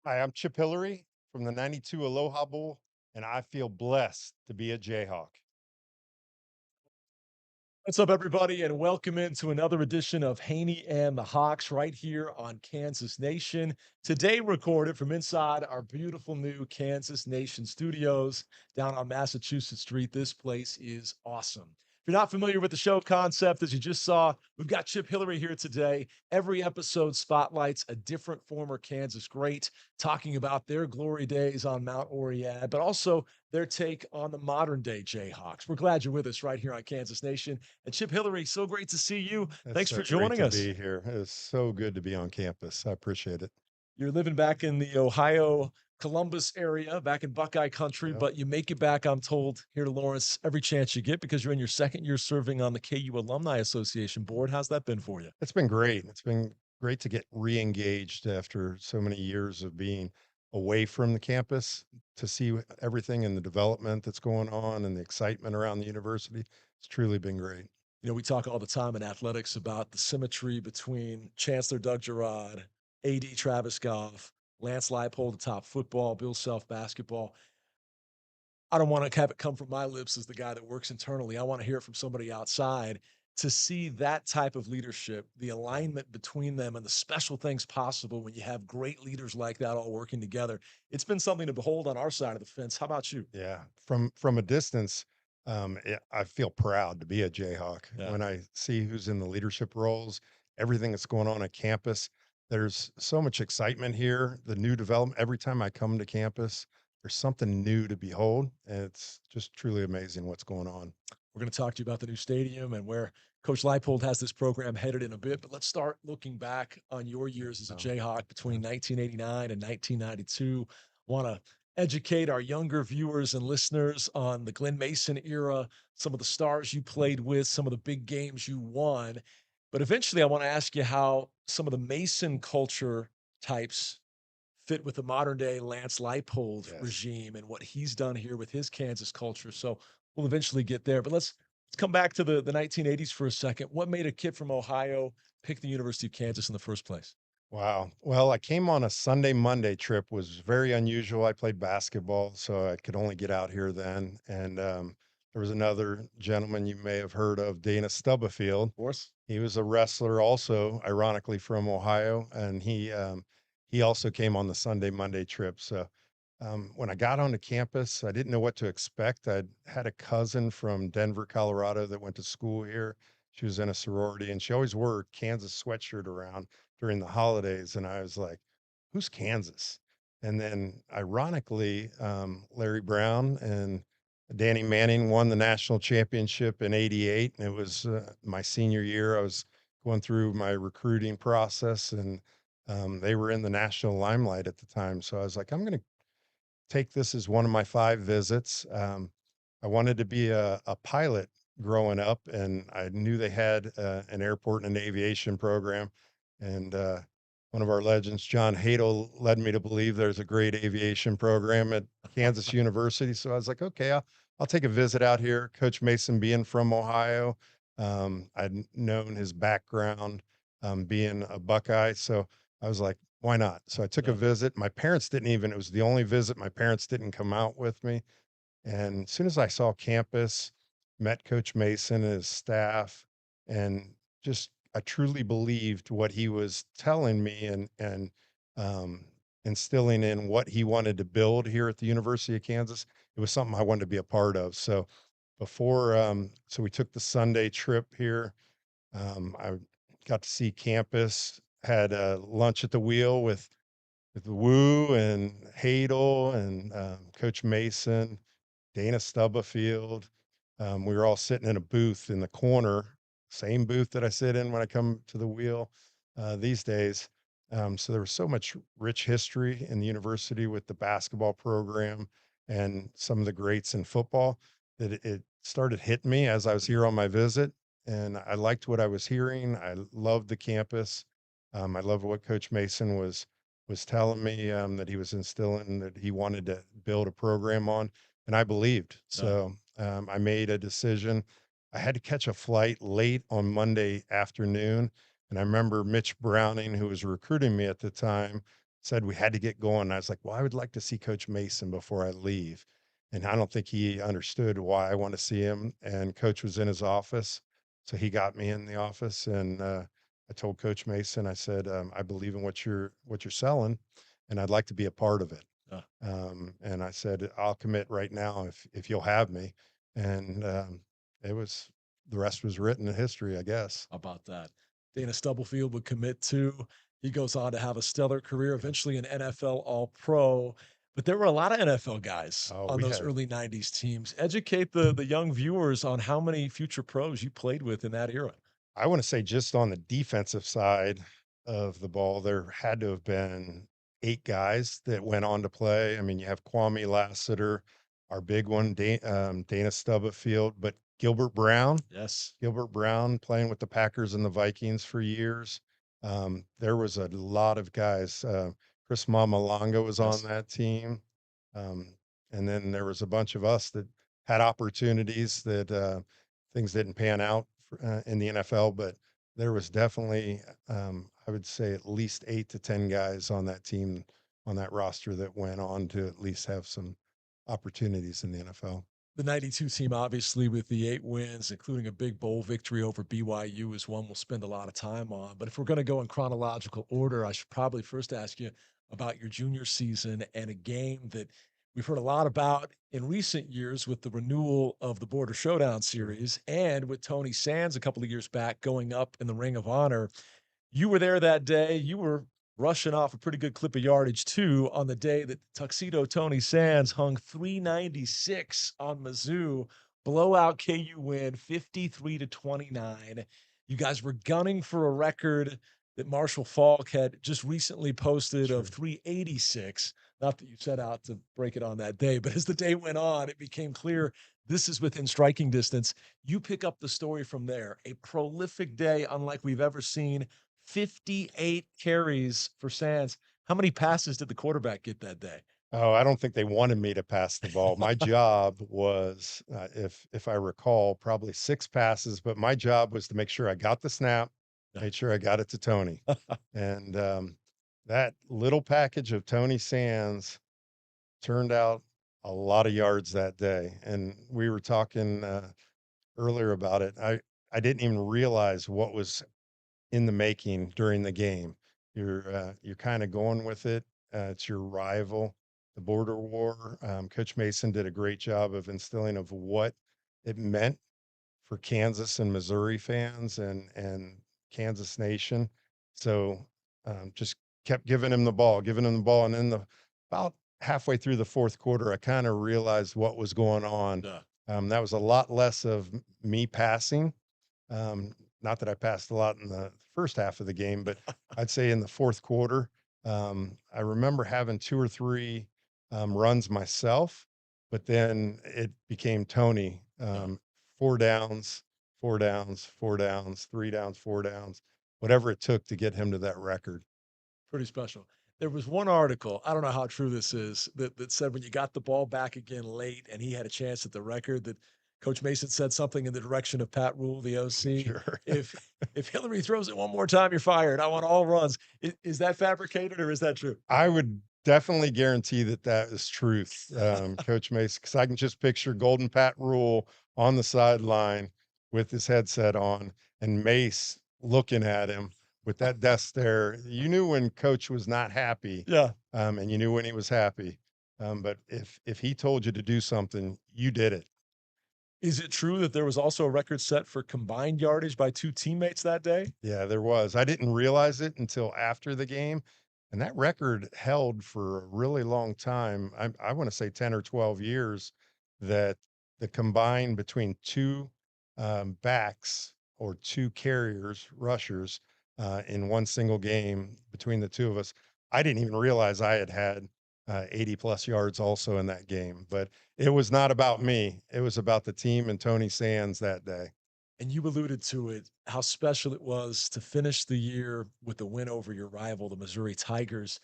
Hi, I'm Chip Hilleary from the '92 Aloha Bowl, and I feel blessed to be a Jayhawk. What's up, everybody, and welcome into another edition of Haney and the Hawks right here on Kansas Nation. Today, recorded from inside our beautiful new Kansas Nation studios down on Massachusetts Street. This place is awesome. If you're not familiar with the show concept, as you just saw, we've got Chip Hilleary here today. Every episode spotlights a different former Kansas great, talking about their glory days on Mount Oriad, but also their take on the modern day Jayhawks. We're glad you're with us right here on Kansas Nation. And Chip Hilleary, so great to see you. It's Thanks for so great joining to us. be here. It's so good to be on campus. I appreciate it. You're living back in the Ohio Columbus area, back in Buckeye country, Yep. but you make it back, I'm told, here to Lawrence every chance you get because you're in your second year serving on the KU Alumni Association board. How's that been for you? It's been great. It's been great to get re-engaged after so many years of being away from the campus to see everything and the development that's going on and the excitement around the university. It's truly been great. You know, we talk all the time in athletics about the symmetry between Chancellor Doug Girard, AD Travis Goff, Lance Leipold atop football, Bill Self basketball. I don't want to have it come from my lips as the guy that works internally. I want to hear it from somebody outside to see that type of leadership, the alignment between them and the special things possible when you have great leaders like that all working together. It's been something to behold on our side of the fence. How about you? Yeah, from a distance, I feel proud to be a Jayhawk. Yeah. When I see who's in the leadership roles, everything that's going on at campus, there's so much excitement here. The new development, every time I come to campus, there's something new to behold, and it's just truly amazing what's going on. We're going to talk to you about the new stadium and where Coach Leipold has this program headed in a bit. But let's start looking back on your years as a Um, Jayhawk yeah. between 1989 and 1992. Want to educate our younger viewers and listeners on the Glenn Mason era, some of the stars you played with, some of the big games you won. But eventually, I want to ask you how some of the Mason culture types fit with the modern day Lance Leipold Yes. regime and what he's done here with his Kansas culture. So we'll eventually get there. But let's come back to the 1980s for a second. What made a kid from Ohio pick the University of Kansas in the first place? Wow. Well, I came on a Sunday Monday trip, was very unusual. I played basketball, so I could only get out here then. And there was another gentleman you may have heard of, Dana Stubblefield. Of course. He was a wrestler, also ironically from Ohio, and he also came on the Sunday Monday trip. So when I got onto campus, I didn't know what to expect. I had a cousin from Denver, Colorado, that went to school here. She was in a sorority, and she always wore a Kansas sweatshirt around during the holidays, and I was like, "Who's Kansas?" And then, ironically, Larry Brown and Danny Manning won the national championship in '88, and it was my senior year. I was going through my recruiting process, and they were in the national limelight at the time. So I was like, "I'm going to take this as one of my 5 visits." I wanted to be a pilot growing up, and I knew they had an airport and an aviation program. And one of our legends, John Hadel, led me to believe there's a great aviation program at Kansas University. So I was like, okay, I'll take a visit out here. Coach Mason being from Ohio, known his background being a Buckeye. So I was like, why not? So I took a Yeah. visit. My parents didn't even, it was the only visit. My parents didn't come out with me. And as soon as I saw campus, met Coach Mason and his staff, and just I truly believed what he was telling me and um, instilling in what he wanted to build here at the University of Kansas. It was something I wanted to be a part of. So so we took the Sunday trip here. I got to see campus, had lunch at the wheel with Wu and Hadel and Coach Mason, Dana Stubblefield. We were all sitting in a booth in the corner, same booth that I sit in when I come to the wheel these days. So there was so much rich history in the university with the basketball program and some of the greats in football that it started hitting me as I was here on my visit. And I liked what I was hearing. I loved the campus. I loved what Coach Mason was telling me that he was instilling that he wanted to build a program on, and I believed. Yeah. So I made a decision. I had to catch a flight late on Monday afternoon, and I remember Mitch Browning, who was recruiting me at the time, said we had to get going. I was like, well, I would like to see Coach Mason before I leave. And I don't think he understood why I want to see him. And Coach was in his office. So he got me in the office and I told Coach Mason, I said, I believe in what you're selling and I'd like to be a part of it. Uh, And I said, I'll commit right now if you'll have me. And it was the rest was written in history, I guess. about that. Dana Stubblefield would commit to. He goes on to have a stellar career, eventually an NFL All Pro. But there were a lot of NFL guys Oh, on we those had early 90s teams. Educate the young viewers on how many future pros you played with in that era. I want to say just on the defensive side of the ball, there had to have been 8 guys that went on to play. I mean, you have Kwame Lassiter, our big one, Dana Stubblefield, but Yes. Gilbert Brown playing with the Packers and the Vikings for years. There was a lot of guys. Chris Mamalanga was on Yes. that team. Um, and then there was a bunch of us that had opportunities that things didn't pan out in the NFL, but there was definitely, I would say, at least 8 to 10 guys on that team, on that roster that went on to at least have some opportunities in the NFL. The 92 team, obviously, with the 8 wins, including a big bowl victory over BYU, is one we'll spend a lot of time on. But if we're going to go in chronological order, I should probably first ask you about your junior season and a game that we've heard a lot about in recent years with the renewal of the Border Showdown series and with Tony Sands a couple of years back going up in the Ring of Honor. You were there that day. You were rushing off a pretty good clip of yardage too on the day that Tuxedo Tony Sands hung 396 on Mizzou. Blowout KU win 53 to 29. You guys were gunning for a record that Marshall Falk had just recently posted of Sure. 386. Not that you set out to break it on that day, but as the day went on, it became clear this is within striking distance. You pick up the story from there. A prolific day, unlike we've ever seen. 58 carries for Sands. How many passes did the quarterback get that day? Oh, I don't think they wanted me to pass the ball. My job was, if I recall, probably 6 passes, but my job was to make sure I got the snap, made sure I got it to Tony. And that little package of Tony Sands turned out a lot of yards that day. And we were talking earlier about it. I didn't even realize what was in the making during the game. You're kind of going with it. It's your rival, the border war. Coach Mason did a great job of instilling of what it meant for Kansas and Missouri fans and Kansas Nation. So just kept giving him the ball, and then about halfway through the fourth quarter, I kind of realized what was going on. Yeah. That was a lot less of me passing, not that I passed a lot in the first half of the game, but I'd say in the fourth quarter, I remember having 2 or 3 runs myself, but then it became Tony, Yeah. 4 downs, 4 downs, 4 downs, 3 downs, 4 downs, whatever it took to get him to that record. Pretty special. There was one article, I don't know how true this is, that said when you got the ball back again late and he had a chance at the record, that Coach Mason said something in the direction of Pat Rule, the OC. Sure. If Hillary throws it one more time, you're fired. I want all runs. Is that fabricated or is that true? I would definitely guarantee that that is truth, Coach Mace, because I can just picture Golden Pat Rule on the sideline with his headset on and Mace looking at him with that death stare. You knew when Coach was not happy, Yeah. and you knew when he was happy. But if he told you to do something, you did it. Is it true that there was also a record set for combined yardage by two teammates that day? Yeah, there was. I didn't realize it until after the game, and that record held for a really long time. I want to say 10 or 12 years that the combined between 2 backs or 2 carriers, rushers in one single game between the 2 of us. I didn't even realize I had 80 plus yards also in that game, but it was not about me. It was about the team and Tony Sands that day. And you alluded to it, how special it was to finish the year with the win over your rival, the Missouri Tigers.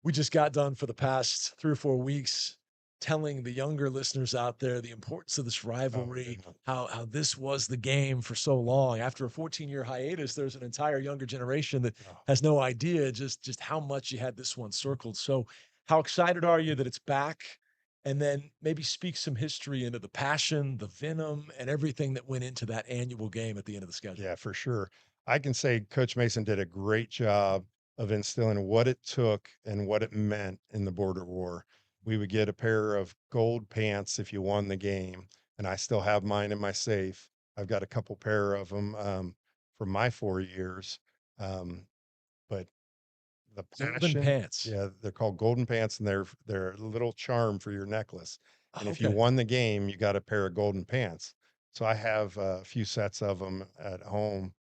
We just got done for the past 3 or 4 weeks telling the younger listeners out there the importance of this Oh, rivalry, yeah. how this was the game for so long. After a 14-year hiatus, there's an entire younger generation that Oh. has no idea just how much you had this one circled. So, how excited are you that it's back? And then maybe speak some history into the passion, the venom, and everything that went into that annual game at the end of the schedule. Yeah, for sure. I can say Coach Mason did a great job of instilling what it took and what it meant in the border war. We would get a pair of gold pants if you won the game, and I still have mine in my safe. I've got a couple pair of them from my 4 years. Um, but the Golden passion, pants. yeah, they're called golden pants, and they're a little charm for your necklace. And if you Okay. won the game, you got a pair of golden pants. So I have a few sets of them at home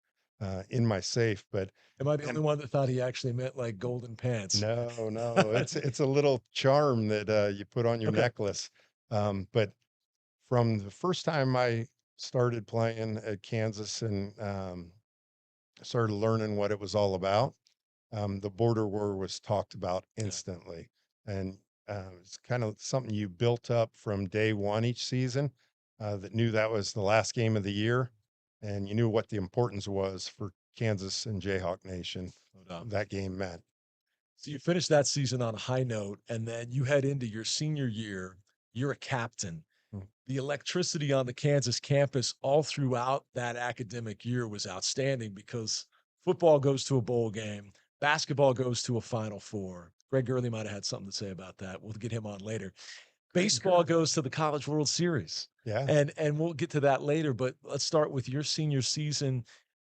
in my safe. But Am I the only and one that thought he actually meant like golden pants? no, no, it's a little charm that you put on your Okay. necklace. But from the first time I started playing at Kansas and started learning what it was all about, the border war was talked about Yeah. instantly. And it's kind of something you built up from day one each season, that knew that was the last game of the year. And you knew what the importance was for Kansas and Jayhawk Nation No doubt. that game meant. So you finish that season on a high note, and then you head into your senior year. You're a captain. Mm. The electricity on the Kansas campus all throughout that academic year was outstanding because football goes to a bowl game, basketball goes to a Final Four. Greg Gurley might have had something to say about that. We'll get him on later. Greg Baseball Gurley. goes to the College World Series, Yeah. and we'll get to that later, but let's start with your senior season.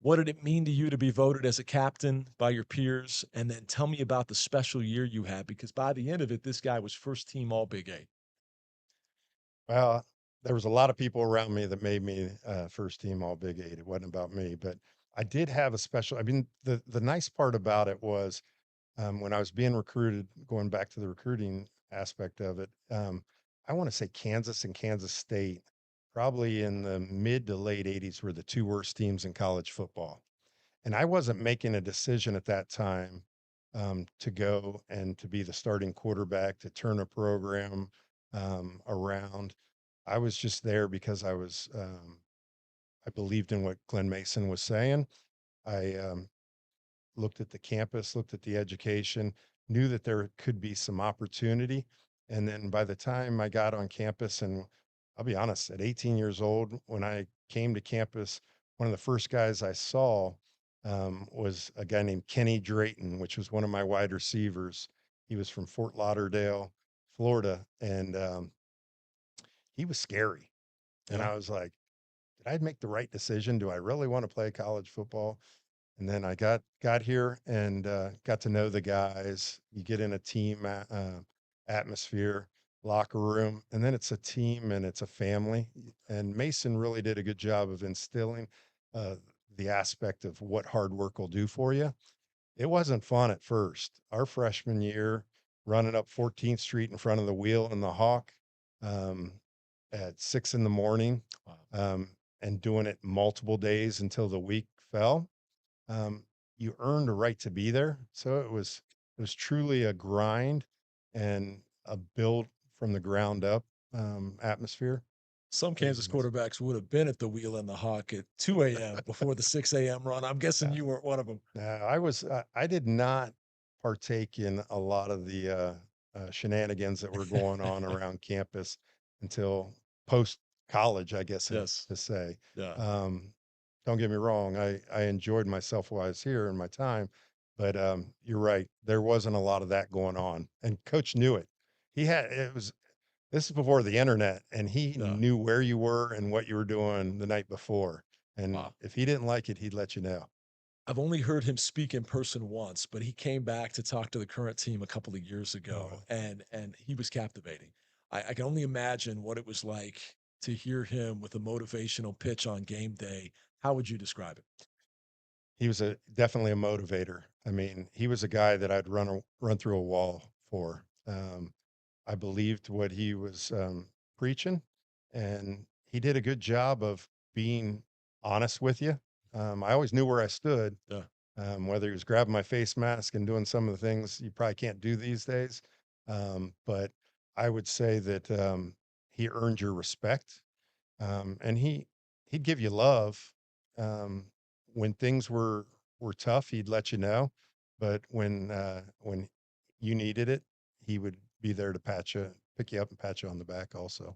What did it mean to you to be voted as a captain by your peers? And then tell me about the special year you had, because by the end of it, this guy was first team All Big 8. Well, there was a lot of people around me that made me first team all Big Eight. It wasn't about me, but I did have a special. I mean, the nice part about it was when I was being recruited, going back to the recruiting aspect of it, I want to say Kansas and Kansas State, probably in the mid to late 80s, were the two worst teams in college football. And I wasn't making a decision at that time to go and to be the starting quarterback, to turn a program around. I was just there because I believed in what Glenn Mason was saying. I looked at the campus, looked at the education, knew that there could be some opportunity. And then by the time I got on campus, and I'll be honest, at 18 years old, when I came to campus, one of the first guys I saw was a guy named Kenny Drayton, which was one of my wide receivers. He was from Fort Lauderdale, Florida, and he was scary. And Yeah. I was like, did I make the right decision? Do I really want to play college football? And then I got here and got to know the guys. You get in a team atmosphere, locker room, and then it's a team and it's a family. And Mason really did a good job of instilling uh, the aspect of what hard work will do for you. It wasn't fun at first. Our freshman year, running up 14th Street in front of the Wheel and the Hawk um, at 6 in the morning, Wow. and doing it multiple days until the week fell. um, you earned a right to be there. So it was truly a grind and a build from the ground up atmosphere. Some It was Kansas amazing. quarterbacks would have been at the Wheel and the Hawk at 2 a.m. before the 6 a.m. run. I'm guessing Yeah. you weren't one of them. I did not partake in a lot of the shenanigans that were going on around campus until post college, I guess Yes. to say. Yeah. Um, don't get me wrong. I enjoyed myself while I was here in my time, but you're right. There wasn't a lot of that going on, and coach knew it. This is before the internet, and he Yeah. knew where you were and what you were doing the night before. And Wow. if he didn't like it, he'd let you know. I've only heard him speak in person once, but he came back to talk to the current team a couple of years ago, Oh, and he was captivating. I can only imagine what it was like to hear him with a motivational pitch on game day. How would you describe it? he was definitely a motivator. I mean, he was a guy that I'd run through a wall for. I believed what he was preaching, and he did a good job of being honest with you. I always knew where I stood, Yeah. whether he was grabbing my face mask and doing some of the things you probably can't do these days. But I would say that he earned your respect, and he'd give you love um, when things were tough. He'd let you know, but when you needed it, he would be there to pick you up, and pat you on the back. Also,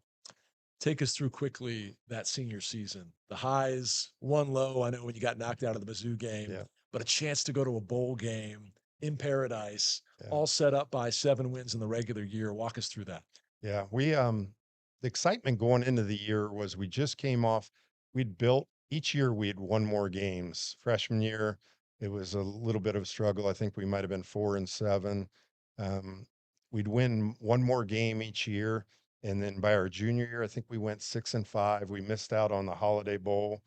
Take us through quickly that senior season. The highs, one low. I know when you got knocked out of the Mizzou game, yeah, but a chance to go to a bowl game in paradise, yeah. all set up by 7 wins in the regular year. Walk us through that. Yeah, the excitement going into the year was we just came off, we'd built each year we had won more games. Freshman year, it was a little bit of a struggle. I think we might have been 4-7. Um, we'd win one more game each year. And then by our junior year, I think we went 6-5. We missed out on the Holiday Bowl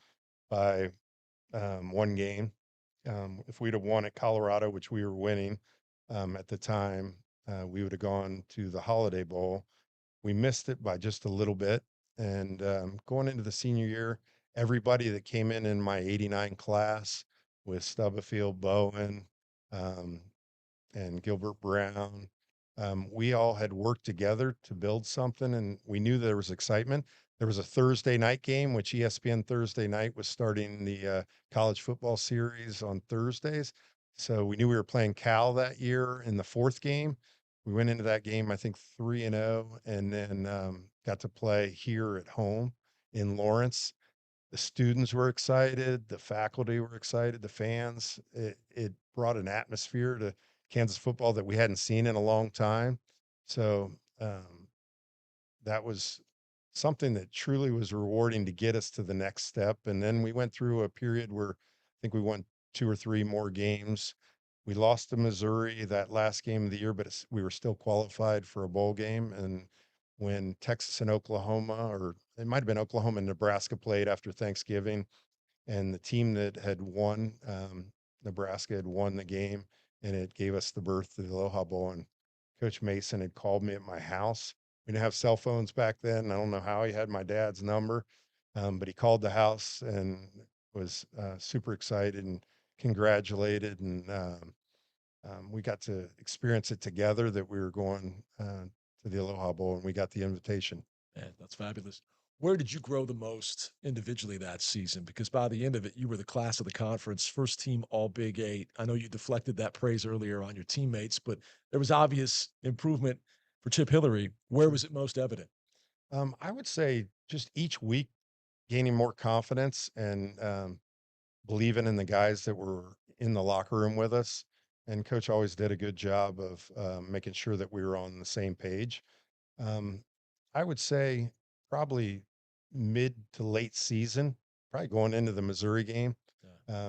by one game. If we'd have won at Colorado, which we were winning at the time, we would have gone to the Holiday Bowl. We missed it by just a little bit. And going into the senior year, everybody that came in my 89 class with Stubblefield, Bowen, um, and Gilbert Brown, we all had worked together to build something, and we knew there was excitement. There was a Thursday night game, which ESPN Thursday night was starting the college football series on Thursdays. So we knew we were playing Cal that year in the fourth game. We went into that game, I think 3-0, and then got to play here at home in Lawrence. The students were excited, the faculty were excited, the fans. It brought an atmosphere to Kansas football that we hadn't seen in a long time. So that was something that truly was rewarding to get us to the next step. And then we went through a period where I think we won two or three more games. We lost to Missouri that last game of the year, but we were still qualified for a bowl game. And when Texas and Oklahoma, or it might have been Oklahoma and Nebraska, played after Thanksgiving, and the team that had won, Nebraska had won the game, and it gave us the berth to the Aloha Bowl. And Coach Mason had called me at my house. We didn't have cell phones back then. I don't know how he had my dad's number, but he called the house and was super excited and congratulated. And we got to experience it together that we were going to the Aloha Bowl, and we got the invitation. Man, that's fabulous. Where did you grow the most individually that season? Because by the end of it, you were the class of the conference, first team all Big Eight. I know you deflected that praise earlier on your teammates, but there was obvious improvement for Chip Hilleary. Where Sure. was it most evident? I would say just each week gaining more confidence and believing in the guys that were in the locker room with us. And coach always did a good job of making sure that we were on the same page. Um, I would say probably mid to late season, probably going into the Missouri game. Yeah.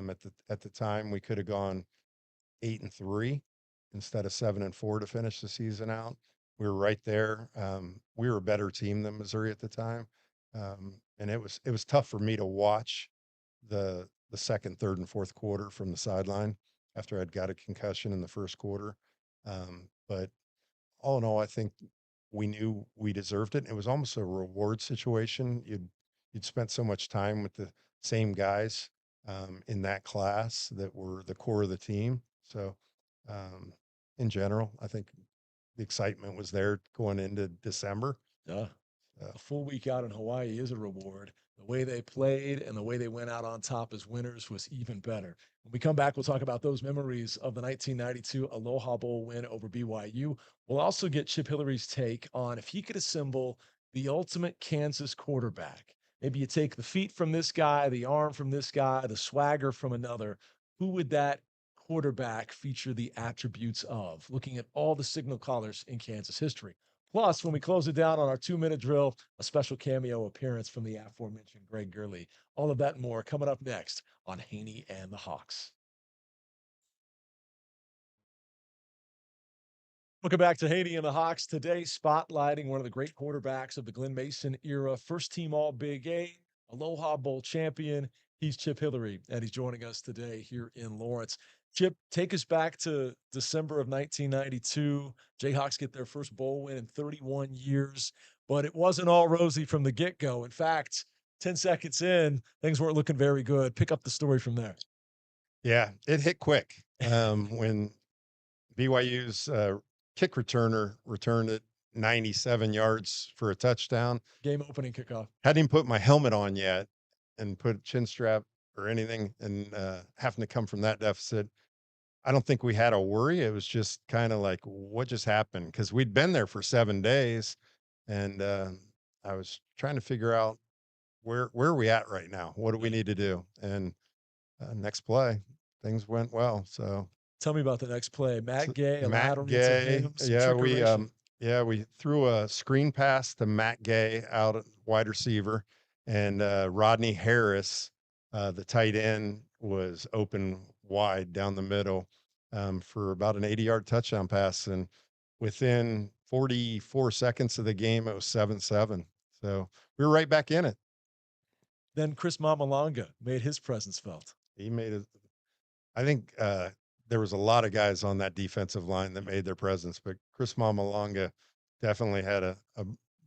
At the time, we could have gone 8-3 instead of 7-4 to finish the season out. We were right there. We were a better team than Missouri at the time, and it was tough for me to watch the second, third, and fourth quarter from the sideline after I'd got a concussion in the first quarter. But all in all, I think we knew we deserved it. It was almost a reward situation. You'd spent so much time with the same guys in that class that were the core of the team. So, um, in general, I think the excitement was there going into December. Yeah. So, A full week out in Hawaii is a reward. The way they played and the way they went out on top as winners was even better. When we come back, we'll talk about those memories of the 1992 Aloha Bowl win over BYU. We'll also get Chip Hillary's take on if he could assemble the ultimate Kansas quarterback. Maybe you take the feet from this guy, the arm from this guy, the swagger from another. Who would that quarterback feature the attributes of? Looking at all the signal callers in Kansas history. Plus, when we close it down on our 2 minute drill, a special cameo appearance from the aforementioned Greg Gurley. All of that and more coming up next on Haney and the Hawks. Welcome back to Haney and the Hawks. Today, spotlighting one of the great quarterbacks of the Glenn Mason era, first team All Big Eight, Aloha Bowl champion. He's Chip Hilleary, and he's joining us today here in Lawrence. Chip, take us back to December of 1992. Jayhawks get their first bowl win in 31 years, but it wasn't all rosy from the get go. In fact, 10 seconds in, things weren't looking very good. Pick up the story from there. yeah, it hit quick when BYU's kick returner returned it 97 yards for a touchdown. Game opening kickoff. Hadn't even put my helmet on yet and put chin strap or anything, and having to come from that deficit. I don't think we had a worry. It was just kind of like, what just happened? Because we'd been there for 7 days, and I was trying to figure out where are we at right now? What do we Right. need to do? And next play, things went well. Tell me about the next play. So Matt Gay, a Matt lateral to Gay, him, some trickeration. yeah, we threw a screen pass to Matt Gay out at wide receiver, and Rodney Harris, the tight end, was open wide down the middle for about an 80-yard touchdown pass. And within 44 seconds of the game, it was 7-7. So we were right back in it. Then Chris Mamalonga made his presence felt. He made it. I think there was a lot of guys on that defensive line that made their presence, but Chris Mamalonga definitely had a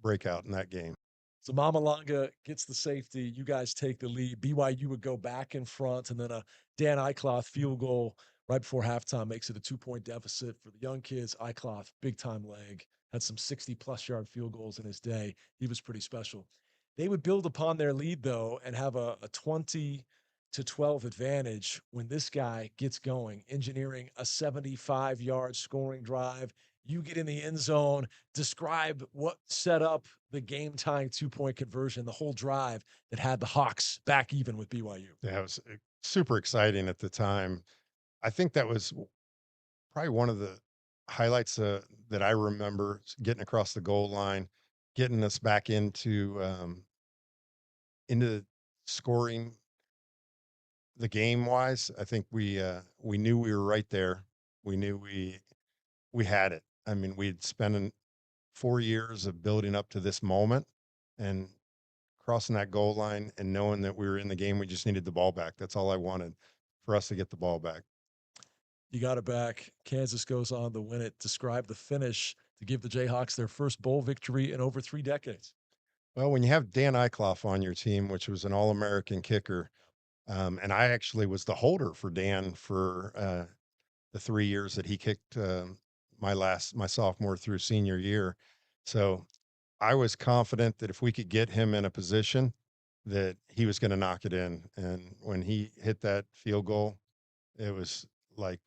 breakout in that game. So Mamalonga gets the safety. You guys take the lead. BYU would go back in front, and then a Dan Eichloth field goal right before halftime makes it a 2-point deficit for the young kids. Eichloth, big time leg, had some 60-plus yard field goals in his day. He was pretty special. They would build upon their lead, though, and have a 20-12 advantage when this guy gets going, engineering a 75-yard scoring drive. You get in the end zone. Describe what set up the game-tying 2-point conversion, the whole drive that had the Hawks back even with BYU. Yeah, it was super exciting at the time. I think that was probably one of the highlights that I remember, getting across the goal line, getting us back into scoring the game wise. I think we knew we were right there. We knew we had it. I mean, we'd spent 4 years of building up to this moment, and crossing that goal line and knowing that we were in the game. We just needed the ball back. That's all I wanted, for us to get the ball back. You got it back. Kansas goes on to win it. Describe the finish to give the Jayhawks their first bowl victory in over 3 decades. Well, when you have Dan Eichloff on your team, which was an All-American kicker, and I actually was the holder for Dan for the 3 years that he kicked, my sophomore through senior year. So I was confident that if we could get him in a position, that he was going to knock it in. And when he hit that field goal, it was like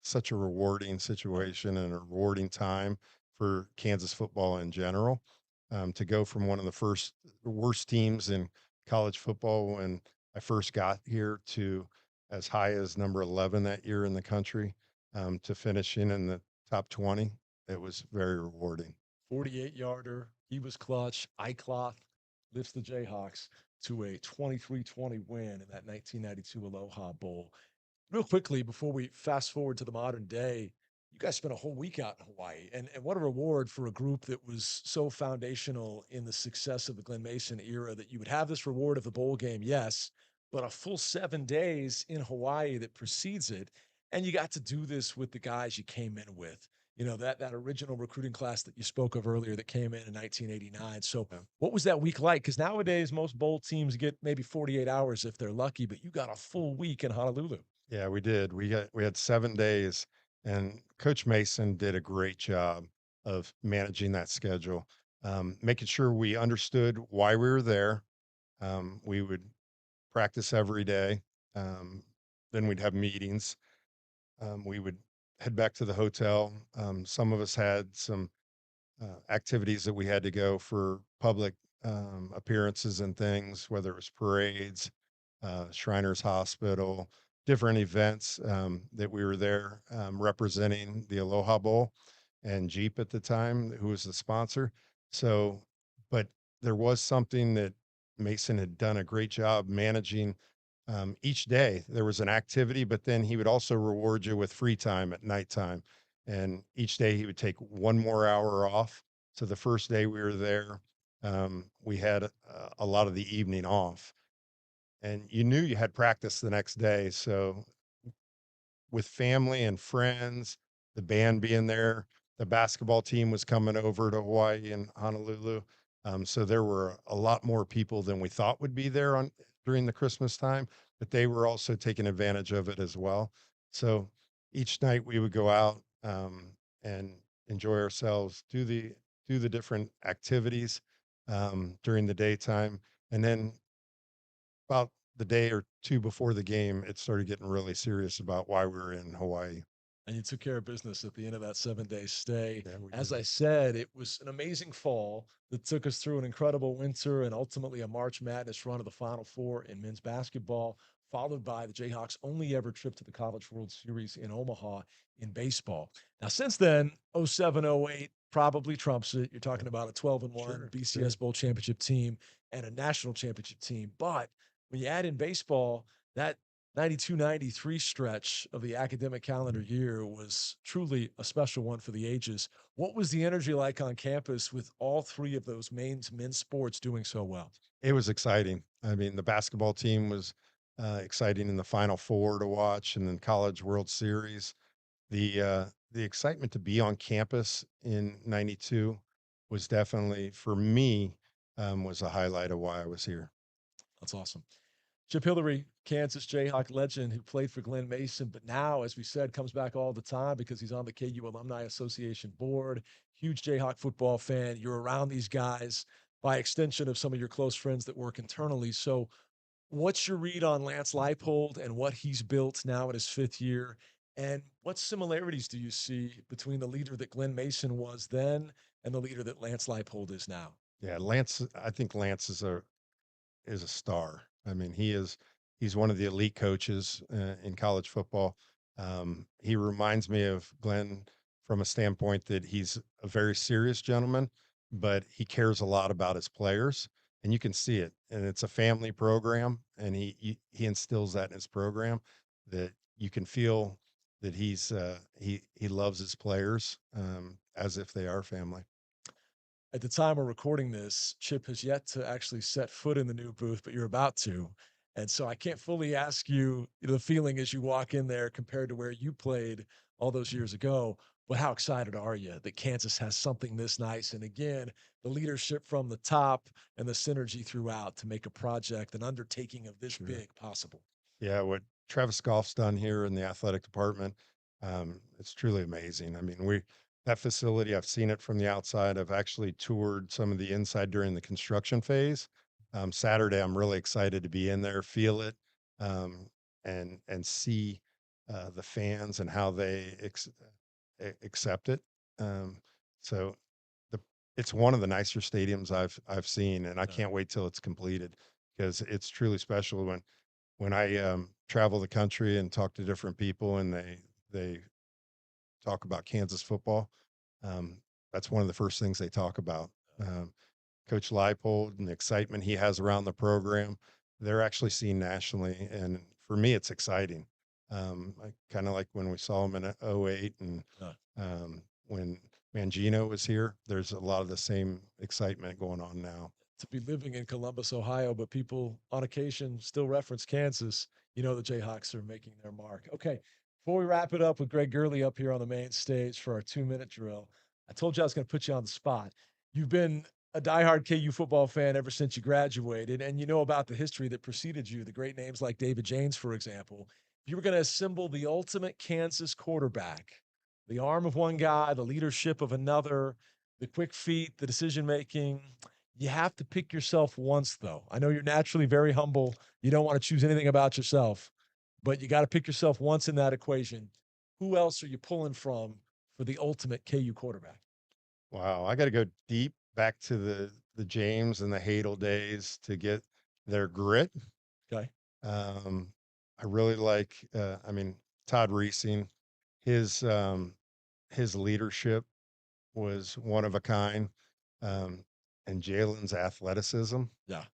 such a rewarding situation and a rewarding time for Kansas football in general. To go from one of the worst teams in college football when I first got here to as high as number 11 that year in the country, to finishing in the top 20, it was very rewarding. 48-yarder. He was clutch. Eichloth lifts the Jayhawks to a 23-20 win in that 1992 Aloha Bowl. Real quickly, before we fast forward to the modern day, you guys spent a whole week out in Hawaii. And what a reward for a group that was so foundational in the success of the Glen Mason era, that you would have this reward of the bowl game, yes, but a full 7 days in Hawaii that precedes it. And you got to do this with the guys you came in with. You know, that original recruiting class that you spoke of earlier that came in 1989. So Yeah. what was that week like? Because nowadays most bowl teams get maybe 48 hours if they're lucky, but you got a full week in Honolulu. Yeah, we did. We had 7 days, and Coach Mason did a great job of managing that schedule, making sure we understood why we were there. We would practice every day. Um, then we'd have meetings. We would head back to the hotel. Some of us had some activities that we had to go for public appearances and things, whether it was parades, Shriners Hospital, different events that we were there representing the Aloha Bowl and Jeep at the time, who was the sponsor. So, but there was something that Mason had done a great job managing. Each day there was an activity, but then he would also reward you with free time at nighttime. And each day he would take one more hour off. So the first day we were there, we had a lot of the evening off, and you knew you had practice the next day. So with family and friends, the band being there, the basketball team was coming over to Hawaii and Honolulu. So there were a lot more people than we thought would be there on during the Christmas time, but they were also taking advantage of it as well. So each night we would go out and enjoy ourselves, do the different activities during the daytime. And then about the day or two before the game, it started getting really serious about why we were in Hawaii. And you took care of business at the end of that 7-day stay. Yeah, we As did. I said, it was an amazing fall that took us through an incredible winter and ultimately a March Madness run of the Final Four in men's basketball, followed by the Jayhawks' only ever trip to the College World Series in Omaha in baseball. Now, since then, 07, 08 probably trumps it. You're talking about a 12-1 Sure, BCS sure. Bowl championship team and a national championship team. But when you add in baseball, that 92-93 stretch of the academic calendar year was truly a special one for the ages. What was the energy like on campus with all three of those main men's sports doing so well? It was exciting. I mean, the basketball team was exciting in the Final Four to watch, and then College World Series. The excitement to be on campus in '92 was definitely for me was a highlight of why I was here. That's awesome. Chip Hilleary, Kansas Jayhawk legend who played for Glenn Mason, but now, as we said, comes back all the time because he's on the KU Alumni Association board. Huge Jayhawk football fan. You're around these guys by extension of some of your close friends that work internally. So, what's your read on Lance Leipold and what he's built now in his fifth year? And what similarities do you see between the leader that Glenn Mason was then and the leader that Lance Leipold is now? Yeah, Lance. I think Lance is a star. I mean, he's one of the elite coaches in college football. He reminds me of Glenn from a standpoint that he's a very serious gentleman, but he cares a lot about his players, and you can see it. And it's a family program, and he instills that in his program that you can feel that he loves his players as if they are family. At the time we're recording this, Chip has yet to actually set foot in the new booth, but you're about to. And so I can't fully ask you the feeling as you walk in there compared to where you played all those years ago. But how excited are you that Kansas has something this nice? And again, the leadership from the top and the synergy throughout to make a project, an undertaking of this Sure. big possible. Yeah, what Travis Goff's done here in the athletic department, it's truly amazing. I mean, that facility, I've seen it from the outside. I've actually toured some of the inside during the construction phase. Saturday, I'm really excited to be in there, feel it, um, and see the fans and how they accept it. Um, so the it's one of the nicer stadiums I've seen, and I Yeah. can't wait till it's completed because it's truly special when I travel the country and talk to different people and they talk about Kansas football, um, that's one of the first things they talk about. Um, Coach Leipold and the excitement he has around the program, they're actually seen nationally, and for me, it's exciting. I kind of like when we saw him in '08 and Yeah. when Mangino was here. There's a lot of the same excitement going on now. To be living in Columbus, Ohio, but people on occasion still reference Kansas, the Jayhawks are making their mark. Okay, before we wrap it up with Greg Gurley up here on the main stage for our 2-minute drill, I told you I was going to put you on the spot. You've been a diehard KU football fan ever since you graduated, and you know about the history that preceded you, the great names like David James, for example. If you were going to assemble the ultimate Kansas quarterback, the arm of one guy, the leadership of another, the quick feet, the decision making, you have to pick yourself once, though. I know you're naturally very humble. You don't want to choose anything about yourself, but you got to pick yourself once in that equation. Who else are you pulling from for the ultimate KU quarterback? Wow, I got to go deep back to the James and the Hadel days to get their grit. Okay. Um, I really like, I mean, Todd Reesing, his his leadership was one of a kind, um, and Jalen's athleticism. Yeah.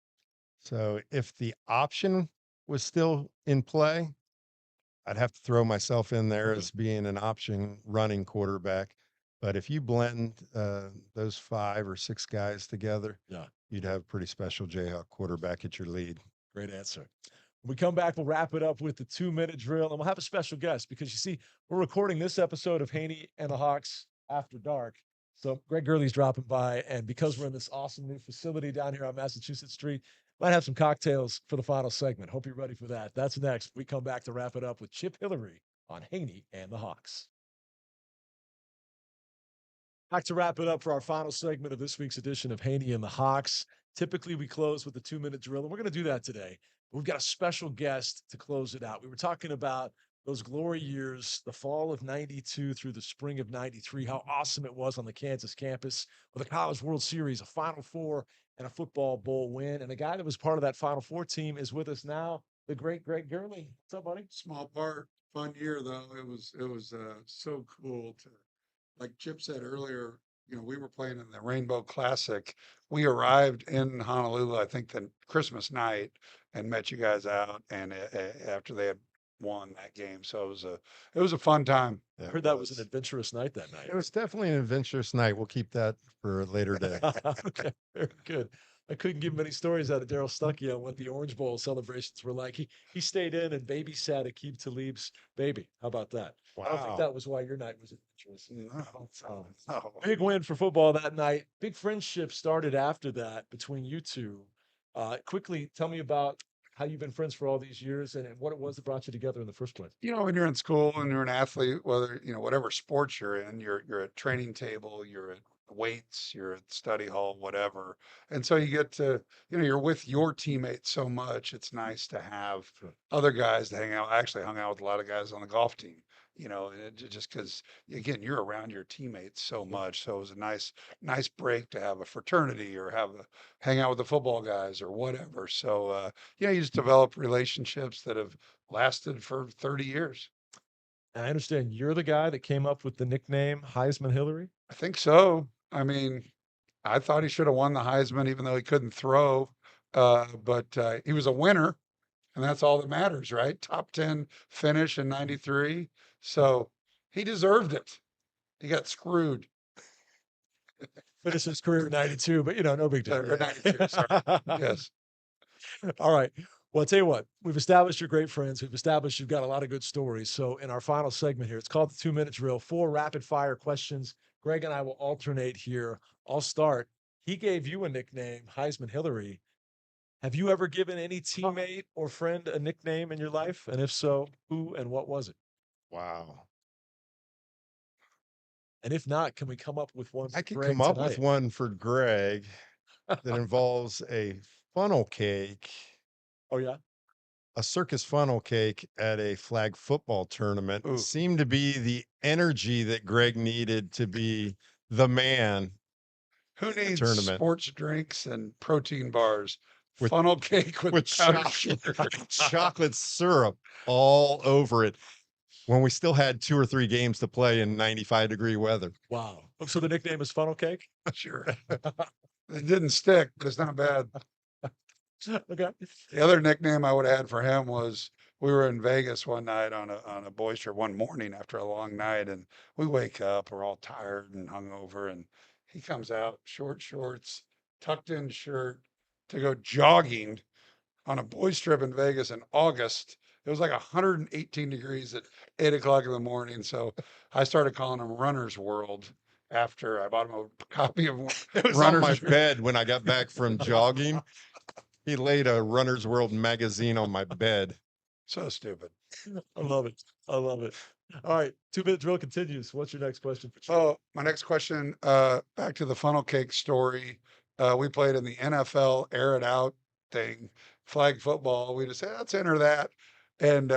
So if the option was still in play, I'd have to throw myself in there Okay. as being an option running quarterback. But if you blend those 5 or 6 guys together, Yeah. you'd have a pretty special Jayhawk quarterback at your lead. Great answer. When we come back, we'll wrap it up with the 2-minute drill, and we'll have a special guest because you see, we're recording this episode of Haney and the Hawks after dark. So Greg Gurley's dropping by, and because we're in this awesome new facility down here on Massachusetts Street, might have some cocktails for the final segment. Hope you're ready for that. That's next. We come back to wrap it up with Chip Hilleary on Haney and the Hawks. Like to wrap it up for our final segment of this week's edition of Haney and the Hawks. Typically, we close with a 2-minute drill, and we're going to do that today. We've got a special guest to close it out. We were talking about those glory years, the fall of 92 through the spring of 93, how awesome it was on the Kansas campus with a College World Series, a Final Four, and a football bowl win. And a guy that was part of that Final Four team is with us now, the great Greg Gurley. What's up, buddy? Small part, fun year though. It was so cool to, like Chip said earlier, we were playing in the Rainbow Classic. We arrived in Honolulu, I think, the Christmas night, and met you guys out. And after they had won that game, so it was a fun time. I heard that was an adventurous night that night. It was definitely an adventurous night. We'll keep that for a later day. Okay, very good. I couldn't give many stories out of Daryl Stuckey on what the Orange Bowl celebrations were like. He stayed in and babysat Aqib Talib's baby. How about that? I don't think Wow. that was why your night was adventurous. No. Big win for football that night. Big friendship started after that between you two. Quickly, tell me about how you've been friends for all these years and what it was that brought you together in the first place. When you're in school and you're an athlete, whether, whatever sports you're in, you're at training table, you're at weights, you're at study hall, whatever. And so you get to, you're with your teammates so much. It's nice to have Sure. other guys to hang out. I actually hung out with a lot of guys on the golf team, and just because, again, you're around your teammates so much. So it was a nice break to have a fraternity or hang out with the football guys or whatever. So, you just develop relationships that have lasted for 30 years. And I understand you're the guy that came up with the nickname Heisman Hillary. I think so. I mean, I thought he should have won the Heisman, even though he couldn't throw. But he was a winner, and that's all that matters, right? Top 10 finish in 93. So he deserved it. He got screwed. Finished his career in 92, but no big deal. Or 92, sorry. Yes. All right. Well, I'll tell you what, we've established you're great friends. We've established you've got a lot of good stories. So in our final segment here, it's called the 2-minute drill, 4 rapid fire questions. Greg and I will alternate here. I'll start. He gave you a nickname, Heisman Hillary. Have you ever given any teammate or friend a nickname in your life? And if so, who and what was it? Wow. And if not, can we come up with one? I can Greg come up tonight? with one for Greg that involves a funnel cake, Oh, yeah. a circus funnel cake at a flag football tournament. Ooh. Seemed to be the energy that Greg needed to be the man. Who needs Tournament. sports drinks and protein bars? With- Funnel cake with powdered sugar. chocolate syrup all over it when we still had 2 or 3 games to play in 95-degree weather. Wow. So the nickname is Funnel Cake? Sure. It didn't stick, but it's not bad. Okay. The other nickname I would have had for him was we were in Vegas one night on a boys trip one morning after a long night, and we wake up, we're all tired and hungover, and he comes out, short shorts, tucked in shirt, to go jogging on a boys trip in Vegas in August. It was like 118 degrees at 8 o'clock in the morning. So I started calling him Runner's World after I bought him a copy of It was on my Runner's bed when I got back from jogging. He laid a Runner's World magazine on my bed. So stupid. I love it. I love it. All right. 2-minute drill continues. What's your next question for Chip? Oh, my next question, back to the funnel cake story. We played in the NFL air it out thing, flag football. We just said, let's enter that. And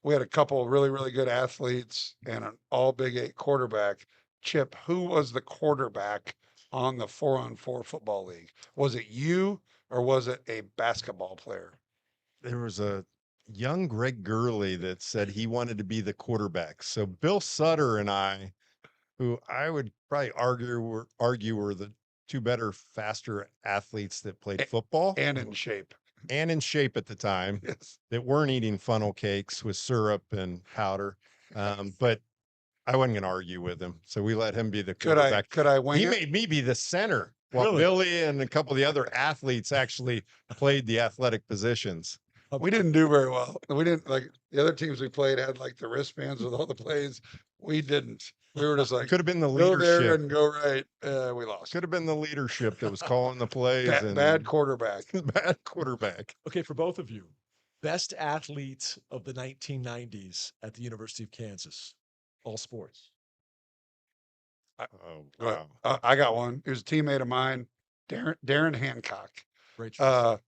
we had a couple of really, really good athletes and an all Big 8 quarterback. Chip, who was the quarterback on the 4-on-4 football league? Was it you or was it a basketball player? There was a young Greg Gurley that said he wanted to be the quarterback. So Bill Sutter and I, who I would probably argue were the 2 better, faster athletes that played football And in shape. and in shape at the time, Yes. that weren't eating funnel cakes with syrup and powder. But I wasn't going to argue with him. So we let him be the Could I quarterback. wing He it? made me be the center while Really? Billy and a couple of the other athletes actually played the athletic positions. We didn't do very well. We didn't, like the other teams we played had like the wristbands with all the plays. We didn't. We were just like, Could have been the go there leadership. and go right. We lost. Could have been the leadership that was calling the plays. Bad, and bad quarterback. bad quarterback. Okay, for both of you, best athlete of the 1990s at the University of Kansas, all sports. Oh, Go ahead. wow. I got one. He was a teammate of mine, Darren Hancock. Great choice.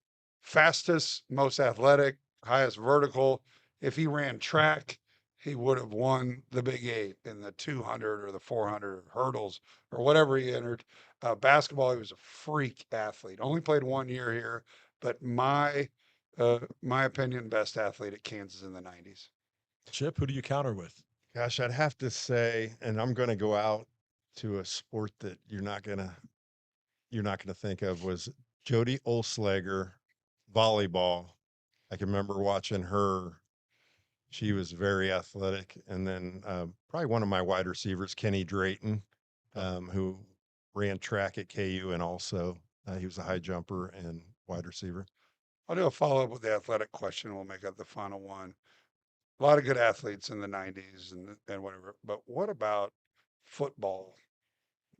Fastest, most athletic, highest vertical. If he ran track, he would have won the Big Eight in the 200 or the 400 hurdles or whatever he entered. Basketball, he was a freak athlete. Only played 1 year here, but my opinion, best athlete at Kansas in the 90s. Chip, who do you counter with? Gosh, I'd have to say, and I'm going to go out to a sport that you're not going to think of, was Jody Olslager, volleyball. I can remember watching her. She was very athletic. And then probably one of my wide receivers, Kenny Drayton, who ran track at KU, and also he was a high jumper and wide receiver. I'll do a follow up with the athletic question. We'll make up the final one. A lot of good athletes in the 90s and whatever. But what about football?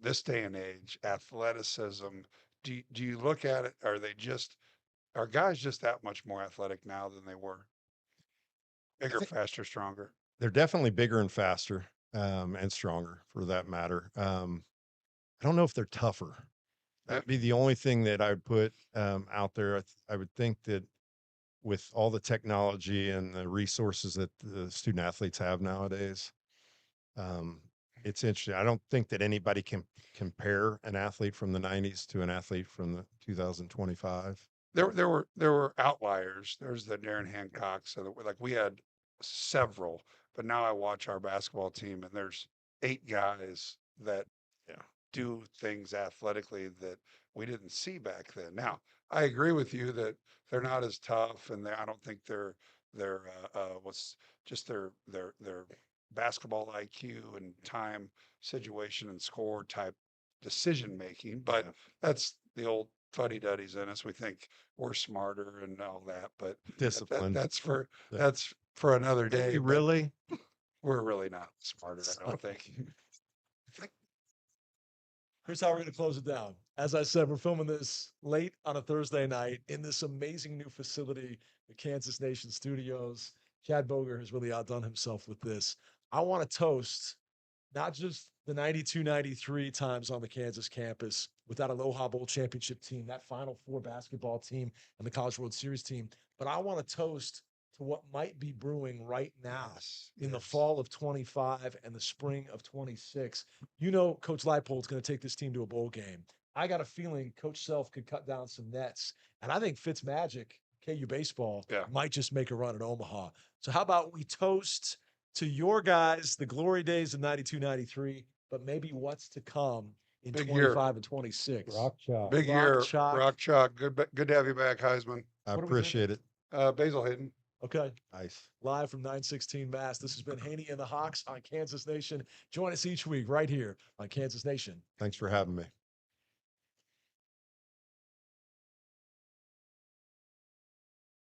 This day and age, athleticism. Do you look at it? Are guys just that much more athletic now than they were? Bigger, faster, stronger. They're definitely bigger and faster, and stronger for that matter. I don't know if they're tougher. That'd be the only thing that I would put out there. I would think that with all the technology and the resources that the student athletes have nowadays, it's interesting. I don't think that anybody can compare an athlete from the 90s to an athlete from the 2025. There were outliers. There's the Darren Hancock. So like we had several, but now I watch our basketball team and there's 8 guys that do things athletically that we didn't see back then. Now, I agree with you that they're not as tough, and I don't think they're what's just their basketball IQ and time, situation, and score type decision making. But that's the old fuddy duddies in us. We think we're smarter and all that, but Discipline. that's for another day. But Really? we're really not smarter, I don't think. Here's how we're going to close it down. As I said, we're filming this late on a Thursday night in this amazing new facility, the Kansas Nation Studios. Chad Boger has really outdone himself with this. I want to toast not just the 92-93 times on the Kansas campus with that Aloha Bowl championship team, that Final Four basketball team, and the College World Series team, but I want to toast to what might be brewing right now in the fall of 25 and the spring of 26. You know, Coach Leipold's going to take this team to a bowl game. I got a feeling Coach Self could cut down some nets. And I think Fitzmagic, KU baseball, might just make a run at Omaha. So how about we toast to your guys, the glory days of 92-93, but maybe what's to come in Big 25 year. and 26. Rock chalk. Big Rock year, chalk. Rock Chalk. Good to have you back, Heisman. I What are we appreciate it. Basil Hayden. Okay. Nice. Live from 916 Mass. This has been Hanni and the Hawks on Kansas Nation. Join us each week right here on Kansas Nation. Thanks for having me.